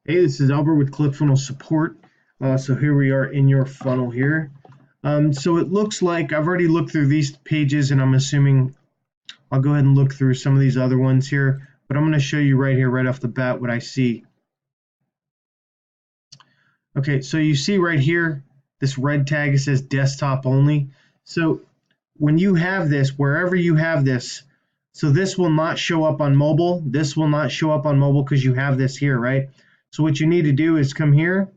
Hey, this is Albert with ClickFunnels Support. So here we are in your funnel here. So it looks like I've already looked through these pages, and I'm assuming I'll go ahead and look through some of these other ones here, but I'm going to show you right here, right off the bat, what I see. Okay, so you see right here, this red tag, it says desktop only. So when you have this, wherever you have this, so this will not show up on mobile. This will not show up on mobile because you have this here, right? So what you need to do is come here.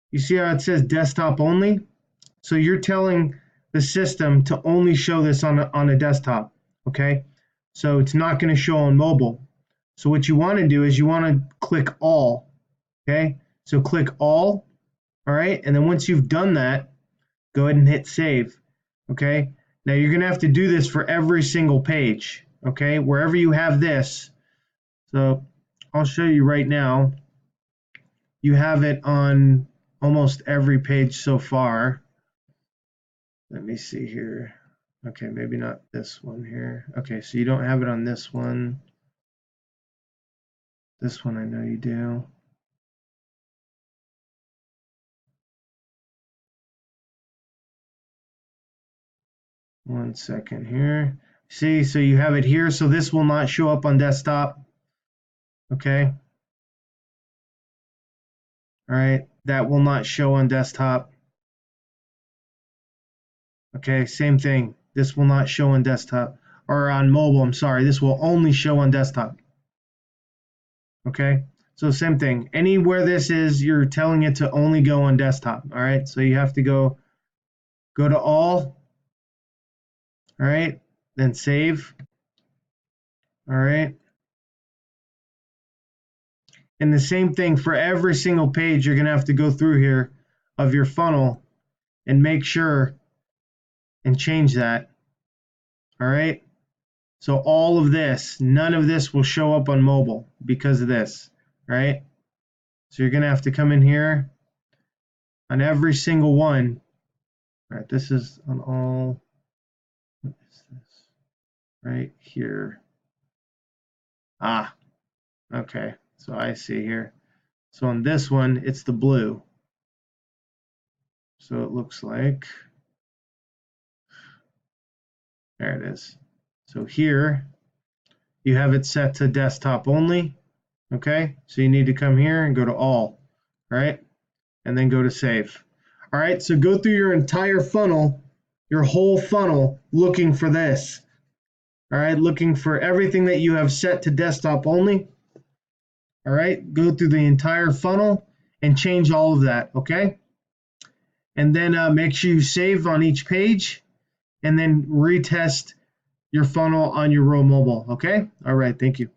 You see how it says desktop only? So you're telling the system to only show this on a desktop, okay? So it's not going to show on mobile. So what you want to do is you want to click all, okay? So click all right? And then once you've done that, go ahead and hit save, okay? Now you're going to have to do this for every single page, okay? Wherever you have this. So I'll show you right now. You have it on almost every page so far. Let me see here. Okay, maybe not this one here. Okay, so you don't have it on this one. This one I know you do. One second here. See, so you have it here, so this will not show up on desktop. Okay. All right, that will not show on desktop. Okay, same thing. This will not show on desktop or on mobile. I'm sorry. This will only show on desktop. Okay, so same thing. Anywhere this is, you're telling it to only go on desktop. All right, so you have to go to all. All right, then save. All right. And the same thing for every single page, you're going to have to go through here of your funnel and make sure and change that. All right. So all of this, none of this will show up on mobile because of this, right? So you're going to have to come in here on every single one. All right, this is on all, what is this? Right here. Ah, okay. So I see here. So on this one, it's the blue. So it looks like, there it is. So here, you have it set to desktop only. Okay, so you need to come here and go to all, right? And then go to save. All right, so go through your entire funnel, your whole funnel, looking for this. All right, looking for everything that you have set to desktop only. All right, go through the entire funnel and change all of that, okay? And then make sure you save on each page and then retest your funnel on your Row Mobile, okay? All right, thank you.